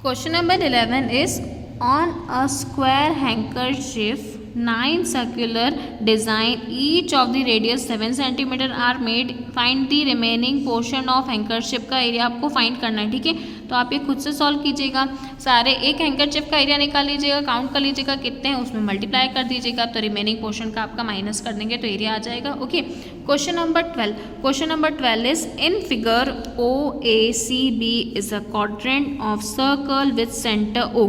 Question number 11 is on a square handkerchief 9 circular design each of the radius 7 cm are made. Find the remaining portion of handkerchief का area आपको find करना है, ठीक है। तो आप ये खुद से सॉल्व कीजिएगा। सारे एक हैंकरचिप का एरिया निकाल लीजिएगा, काउंट कर लीजिएगा कितने हैं, उसमें मल्टीप्लाई कर दीजिएगा तो रिमेनिंग पोर्शन का आपका माइनस कर देंगे तो एरिया आ जाएगा। Okay, question number 12 is in figure OACB is a quadrant of circle with centre O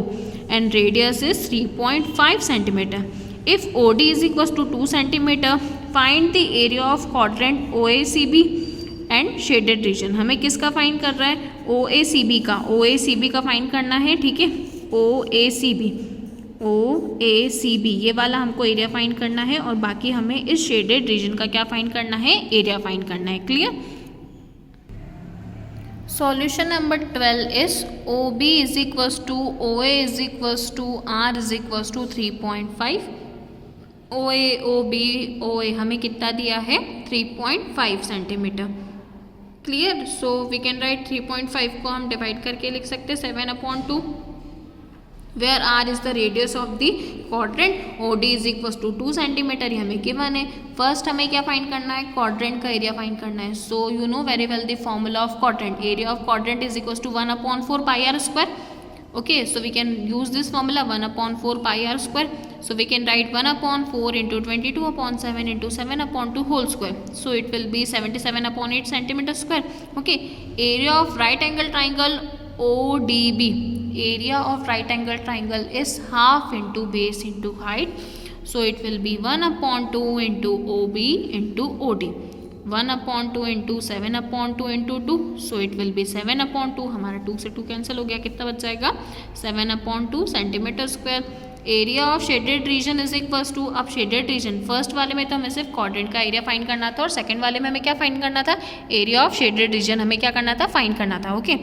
and radius is 3.5 cm. If OD is equals to 2 cm, find the area of quadrant OACB and shaded region. हमें किसका find कर रहा है? OACB का find करना है, ठीक है। OACB ये वाला हमको एरिया फाइंड करना है और बाकी हमें इस शेडेड रीजन का क्या फाइंड करना है? एरिया फाइंड करना है। Clear? Solution number 12 is OB is equals to OA is equals to R is equals to 3.5। OA हमें कितना दिया है? 3.5 centimetre. Clear? So we can write 3.5 को हम डिवाइड करके लिख सकते हैं 7/2 where R is the radius of the quadrant. OD is equal to 2 centimetre, ये हमें गिवन है। फर्स्ट हमें क्या फाइंड करना है? क्वाड्रेंट का एरिया फाइंड करना है। So you know very well the formula of quadrant. Area of quadrant is equal to 1/4 pi r square. Okay, so we can use this formula 1/4 pi r square. So we can write 1/4 into 22/7 into 7/2 whole square. So it will be 77/8 centimeter square. Okay, area of right angle triangle ODB. Area of right angle triangle is half into base into height. So it will be 1/2 into OB into OD. 1/2 into 7/2 into 2. So it will be 7/2. हमारा 2 से 2 cancel हो गया, कितना बच जाएगा? 7/2 centimetre square. Area of shaded region is equals to, अब shaded region first वाले में तो हमें सिर्फ क्वाड्रेंट का एरिया फाइंड करना था और सेकंड वाले में हमें क्या फाइंड करना था? एरिया ऑफ शेडेड रीजन हमें क्या करना था? फाइंड करना था। Okay,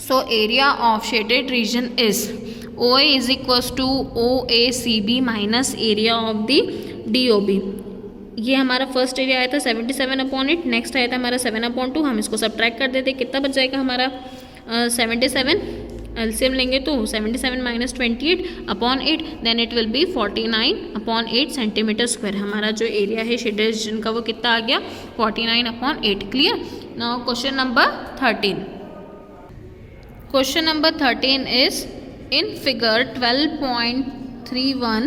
so area of shaded region is OA is equals to OACB minus area of the DOB। ये हमारा फर्स्ट एरिया आया था 77/8, नेक्स्ट आया था हमारा 7/2। हम इसको सब्ट्रैक्ट कर देते, कितना बच जाएगा हमारा? 77। एलसीएम लेंगे तो 77 minus 28/8, then it will be 49/8 centimetre square. हमारा जो एरिया है शेडेड रीजन का वो कितना आ गया? 49/8। Clear? Now question number 13। Question number 13 is in figure 12.31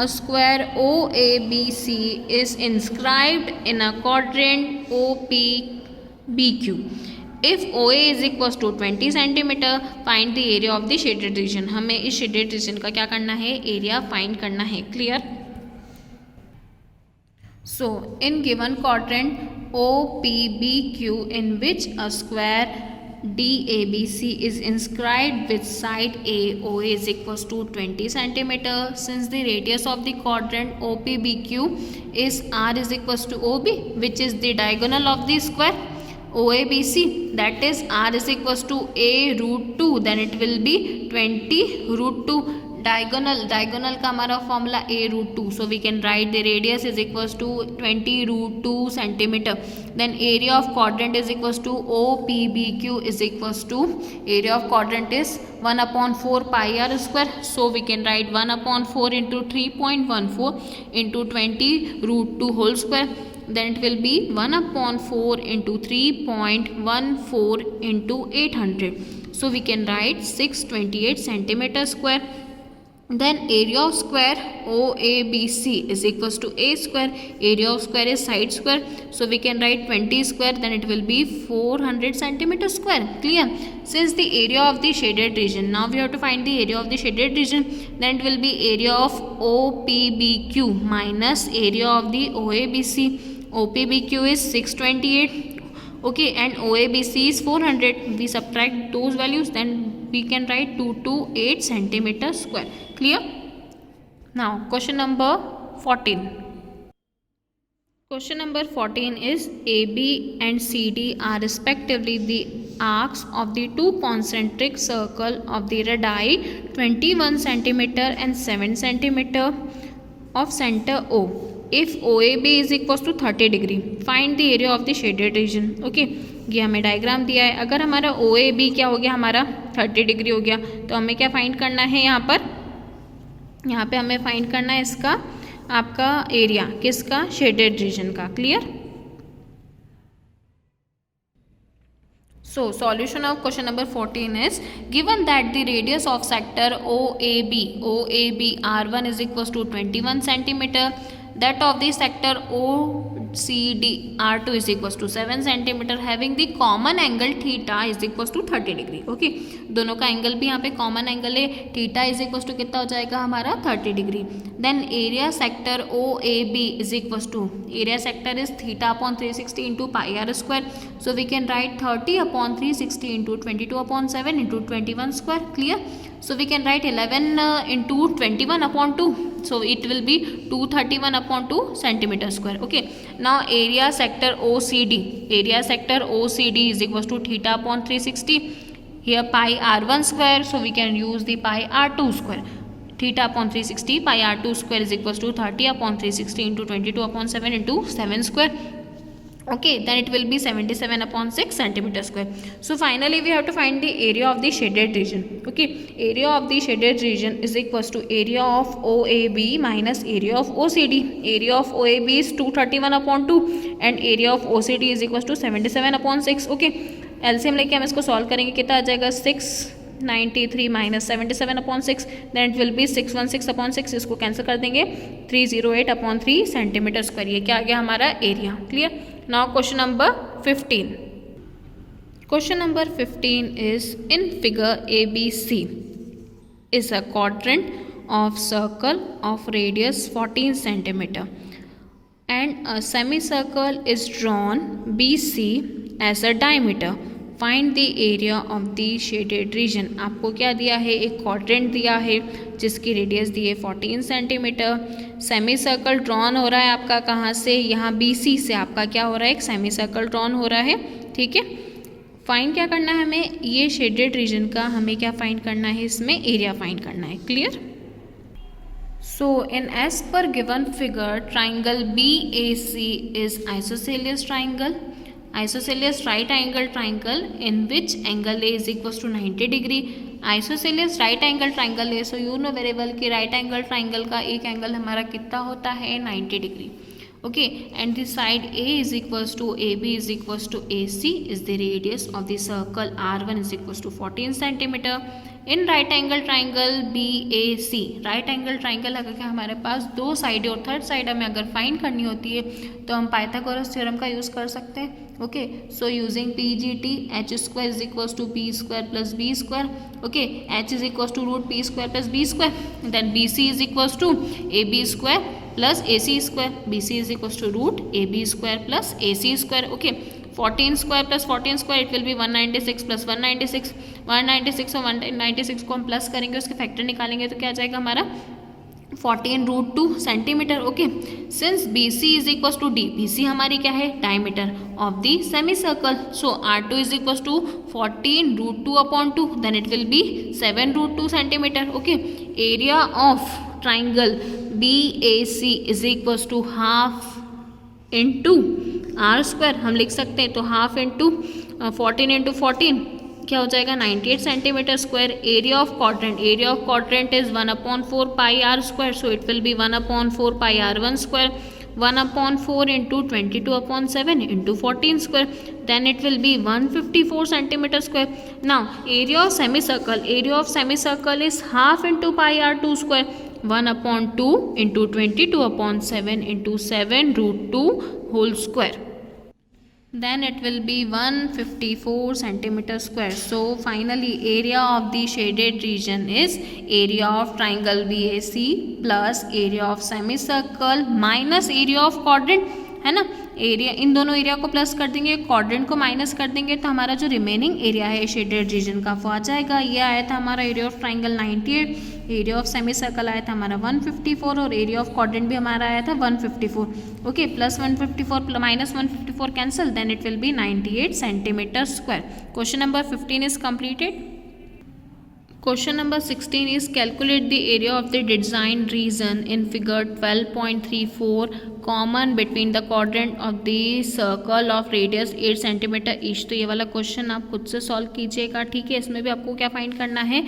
a square OABC is inscribed in a quadrant OPBQ. If OA is equals to 20 centimeter, find the area of the shaded region. हमें इस shaded region का क्या करना है? Area find करना है। Clear? So in given quadrant OPBQ in which a square DABC is inscribed with side A, OA is equals to 20 centimeter. Since the radius of the quadrant OPBQ is R is equals to OB, which is the diagonal of the square OABC, that is R is equals to A√2, then it will be 20√2. Diagonal का हमारा formula A√2. So we can write the radius is equals to 20√2 centimetre. Then area of quadrant is equals to OPBQ is equals to area of quadrant is 1/4 pi r square. So we can write 1/4 into 3.14 into 20√2 whole square. then it will be 1/4 into 3.14 into 800. So we can write 628 centimeter square. Then area of square OABC is equals to A square. Area of square is side square. So we can write 20 square. Then it will be 400 centimeter square. Clear? Since the area of the shaded region, now we have to find the area of the shaded region. Then it will be area of OPBQ minus area of the OABC. OPBQ is 628. Okay, and OABC is 400. We subtract those values, then we can write 228 centimeter square. Clear? Now question number 14. Question number 14 is AB and CD are respectively the arcs of the two concentric circle of the radii 21 centimeter and 7 centimeter of center O. If OAB is equals to 30 degree, find the area of the shaded region. Okay, ये हमें diagram दिया है. अगर हमारा OAB क्या हो गया, हमारा 30 डिग्री हो गया। तो हमें क्या फाइंड करना है यहाँ पर, यहाँ पे हमें फाइंड करना है इसका आपका एरिया, किसका, शेडेड रीजन का। Clear. So solution of question number 14 is, given that the radius of sector OAB R1 is equals to 21 centimeter, that of the sector OCD R2 is equals to 7 centimeter, having the common angle theta is equals to 30 degree. Okay, दोनों का angle भी यहाँ पे common angle है, theta is equals to कितना हो जाएगा हमारा 30 degree. Then area sector OAB is equals to, area sector is theta upon 360 into pi r square, so we can write 30 upon 360 into 22 upon 7 into 21 square. Clear. So we can write 11 into 21 upon 2. So it will be 231 upon 2 centimeter square. Okay. Now area sector OCD. Area sector OCD is equals to theta upon 360. Here pi r1 square. So we can use the pi r2 square. Theta upon 360 pi r2 square is equals to 30 upon 360 into 22 upon 7 into 7 square. Okay, then it will be 77 upon 6 centimeter square. So finally we have to find the area of the shaded region. Okay, area of the shaded region is equals to area of OAB minus area of OCD. Area of OAB is 231 upon 2 and area of OCD is equals to 77 upon 6. Okay, LCM लेके हम इसको solve करेंगे, कितना आ जाएगा 693 minus 77 upon 6, then it will be 616 upon 6, इसको cancel कर देंगे 308 अपॉन 3 सेंटीमीटर स्क्वायर। ये क्या आ गया हमारा area. Clear. Now question number 15. Question number 15 is, in figure ABC is a quadrant of circle of radius 14 centimeter and a semicircle is drawn BC as a diameter. Find the area of the shaded region. आपको क्या दिया है, एक quadrant दिया है जिसकी radius दी है 14 centimetre. Semi circle drawn हो रहा है आपका कहाँ से, यहाँ BC से आपका क्या हो रहा है, एक सेमी सर्कल ड्रॉन हो रहा है। ठीक है, फाइंड क्या करना है हमें, ये शेडेड रीजन का हमें क्या फाइंड करना है, इसमें एरिया फाइंड करना है। Clear. So in as per given figure triangle BAC is isosceles triangle, isosceles right angle triangle in which angle A is equals to 90 degree. Isosceles right angle triangle है, so you know very well कि right angle triangle का एक angle हमारा कितना होता है 90 degree. Okay, and the side A is equals to AB is equals to AC is the radius of the circle R1 is equals to 14 centimeter. In right angle triangle BAC, right angle triangle अगर हमारे पास दो side और third side हमें अगर find करनी होती है तो हम पाइथागोरस थ्योरम का यूज़ कर सकते हैं। Okay, so using PGT h square is equals to p square plus b square. Okay, h is equals to root p square plus b square, then BC is equals to AB square plus AC square, BC is equals to root AB square plus AC square. Okay, 14 square plus 14 square it will be 196 plus 196, 196 और 196 को हम plus करेंगे, उसके factor निकालेंगे तो क्या आ जाएगा हमारा 14√2 centimetre. Okay, since BC is equals to D, BC हमारी क्या है, diameter of the semi circle, so R2 is equals to 14√2 upon 2, then it will be 7√2 centimetre. Okay, area of triangle BAC is equals to half into r square, हम लिख सकते हैं, तो half into 14 into 14 क्या हो जाएगा 98 centimetre square. Area of quadrant is 1/4 pi r square, so it will be 1/4 pi R1 square, 1/4 into 22/7 into 14 square, then it will be 154 centimetre square. Now area of semi circle is half into pi R2 square, 1/2 into 22/7 into 7√2 whole square, then it will be 154 centimeter square. So finally area of the shaded region is area of triangle BAC plus area of semicircle minus area of quadrant, है ना। Area, इन दोनों area को plus कर देंगे, quadrant को minus कर देंगे, तो हमारा जो रिमेनिंग एरिया है शेडेड रीजन का वो आ जाएगा। ये आया था हमारा area of triangle 98, area of semi circle आया था हमारा 154 और एरिया ऑफ क्वाड्रेंट भी हमारा आया था 154। Okay, plus 154 minus 154 cancel, then it will be 98 centimetre square. Question number 15 is completed. Question number 16 is calculate the area of the design region in figure 12.34 common between the quadrant of the circle of radius 8 centimetre each. तो ये वाला question आप खुद से solve कीजिएगा, ठीक है। इसमें भी आपको क्या फाइंड करना है,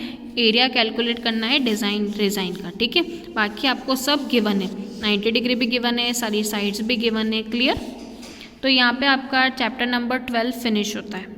एरिया कैलकुलेट करना है डिज़ाइन का, ठीक है। बाकी आपको सब गिवन है, 90 डिग्री भी गिवन है, सारी साइड्स भी गिवन है, क्लियर। तो यहाँ पे आपका चैप्टर नंबर 12 फिनिश होता है।